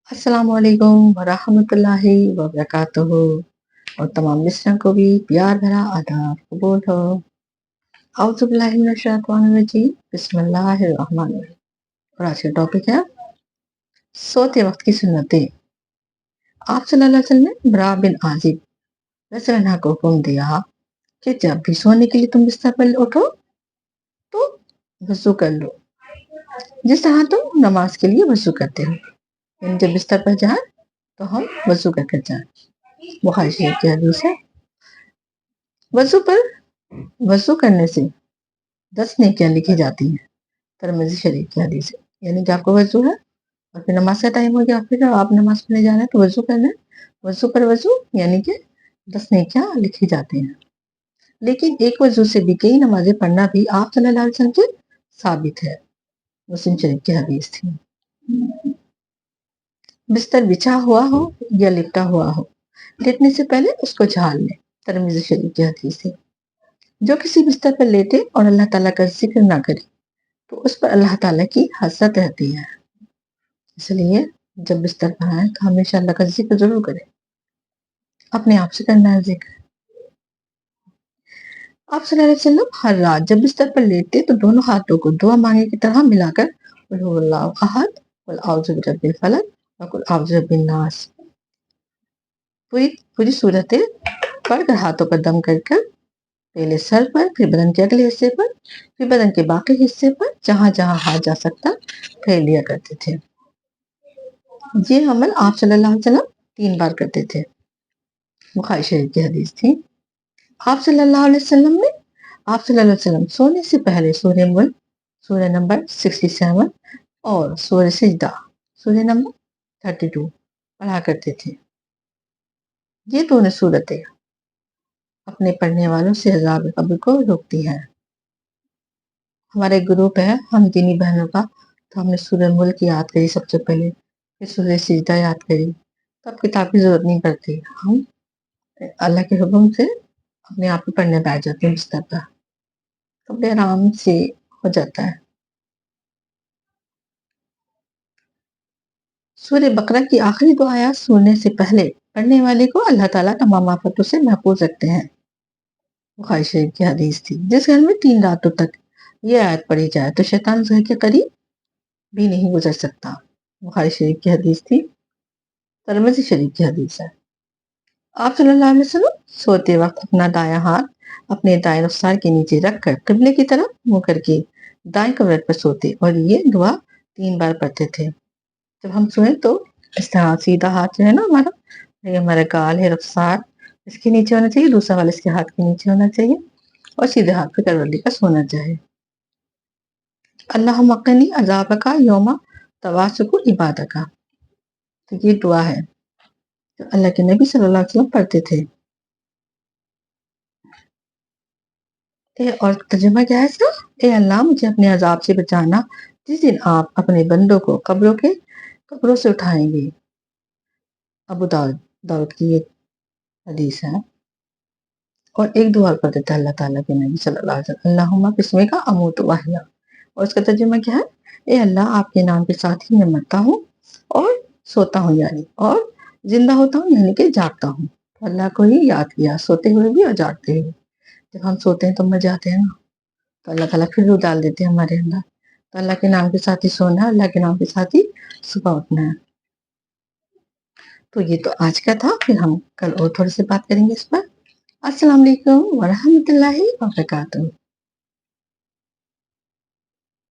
अस्सलाम वालेकुम वरहमतुल्लाहि वबरकातुहू और तमाम लिस्टनर को भी प्यार भरा आदाब कबूल हो। औज़ु बिल्लाहि मिनश शैतानिर रजीम बिस्मिल्लाहिर रहमानिर रहीम। और आज का टॉपिक है सोते वक्त की सुन्नतें। आप सल्लल्लाहु अलैहि वसल्लम ने बरा बिन आजिब रज़ियल्लाहु अन्हु को हुक्म दिया कि जब भी सोने के लिए तुम बिस्तर पर उठो तो वज़ू कर लो, जिस तरह तुम नमाज के लिए वज़ू करते हो। यानी जब बिस्तर पर जाए तो हम वज़ू करके जाएं। बुखारी शरीफ की हदीस है। वज़ू करने से 10 नेकियां लिखी जाती हैं। तिरमिज़ी शरीफ की हदीस है। यानी कि आपको वज़ू है और फिर नमाज का टाइम हो गया, फिर आप नमाज पढ़ने जा रहे हैं तो वज़ू करना है। वज़ू पर वज़ू यानी कि 10 नेकियां लिखी जाती हैं। लेकिन एक वज़ू से भी कई नमाजें पढ़ना भी आप सल्लल्लाहु अलैहि वसल्लम से साबित है। मुस्लिम शरीफ की हदीस थी। बिस्तर बिछा हुआ हो या लिपटा हुआ हो, लेटने से पहले उसको झाड़ लें। तिरमिज़ी शरीफ की हदीस है। जो किसी बिस्तर पर लेटे और अल्लाह ताला का जिक्र ना करे तो उस पर अल्लाह ताला की हसरत रहती है। इसलिए जब बिस्तर पर आए तो हमेशा अल्लाह का जिक्र जरूर करें। अपने आप से करना है जिक्र। आप सल्लल्लाहु अलैहि वसल्लम हर रात जब बिस्तर पर लेटे तो दोनों हाथों को दुआ मांगे की तरह मिलाकर कुल हुवल्लाहु अहद, कुल औज़ु बिरब्बिल फलक और कुल औज़ु बिरब्बिन नास पूरी सूरतें पढ़कर हाथों पर दम कर पहले सर पर, फिर बदन के अगले हिस्से पर, फिर बदन के बाकी हिस्से पर जहां जहां हाथ जा सकता फेर लिया करते थे। ये अमल आप सल्लल्लाहु अलैहि वसल्लम 3 बार करते थे। बुखारी शरीफ की हदीस थी। आप सल्लल्लाहु अलैहि वसल्लम सोने से पहले सूरह मुल्क, सूरह नंबर 67 और सूरह सिजदा, सूरह नंबर 32 पढ़ा करते थे। ये दोनों सूरतें अपने पढ़ने वालों से अज़ाब कब्र को रोकती हैं। हमारा एक ग्रुप है हम दीनी बहनों का, तो हमने सूरह मुल्क याद करी सबसे पहले, फिर सूरह सिजदा याद करी। तब किताब की जरूरत नहीं पड़ती, हम अल्लाह के हुक्म से अपने आप ही पढ़ने बैठ जाते हैं बिस्तर पर, तो बड़े आराम से हो जाता है। सूरह बकरा की आखिरी 2 आयत सुनने से पहले पढ़ने वाले को अल्लाह ताला तमाम आफतों से महफूज रखते हैं। बुखारी शरीफ की हदीस थी। जिस घर में 3 रातों तक ये आयत पढ़ी जाए तो शैतान उस घर के करीब भी नहीं गुजर सकता। बुखारी शरीफ की हदीस थी। तिरमिज़ी शरीफ की हदीस है। आप सल्लल्लाहु अलैहि वसल्लम सोते वक्त अपना दायां हाथ अपने दाएं रुखसार के नीचे रखकर किबले की तरफ मुंह करके दाएं कमर पर सोते और ये दुआ 3 बार पढ़ते थे। जब हम सोए तो इस तरह सीधा हाथ जो है ना हमारा, ये हमारा गाल है, रुखसार इसके नीचे होना चाहिए, दूसरा वाला इसके हाथ के नीचे होना चाहिए और सीधे हाथ पे करवली का सोना चाहिए। अल्लाहुम्मा क़िनी अज़ाबका यौमा तवासुकु इबादका, तो ये दुआ है जो अल्लाह के नबी सल्लल्लाहु अलैहि वसल्लम पढ़ते थे। और तर्जुमा क्या है इसका? ए अल्लाह मुझे अपने अजाब से बचाना जिस दिन आप अपने बंदों को कब्रों से उठाएंगे। अबू दाऊद की ये हदीस है। और एक दुआ कर देता है अल्लाह ताला के नबी सल्लल्लाहु अलैहि वसल्लम, अल्लाहुम्मा बिस्मिका अमूतु व अहया। और उसका तर्जुमा क्या है? ए अल्लाह आपके नाम के साथ ही मैं मरता हूँ और सोता हूँ, यानी और जिंदा होता हूँ यानी कि जागता हूँ। तो अल्लाह को ही याद किया सोते हुए भी और जागते हुए। जब हम सोते हैं तो मर जाते हैं ना, तो अल्लाह ताला फिर रूह डाल देते हैं हमारे अंदर। तो अल्लाह के नाम के साथ ही सोना है, अल्लाह के नाम के साथ ही सुबह उठना है। तो ये तो आज का था, फिर हम कल और थोड़ी सी बात करेंगे इस पर। अस्सलाम वालेकुम व रहमतुल्लाहि व बरकातहू।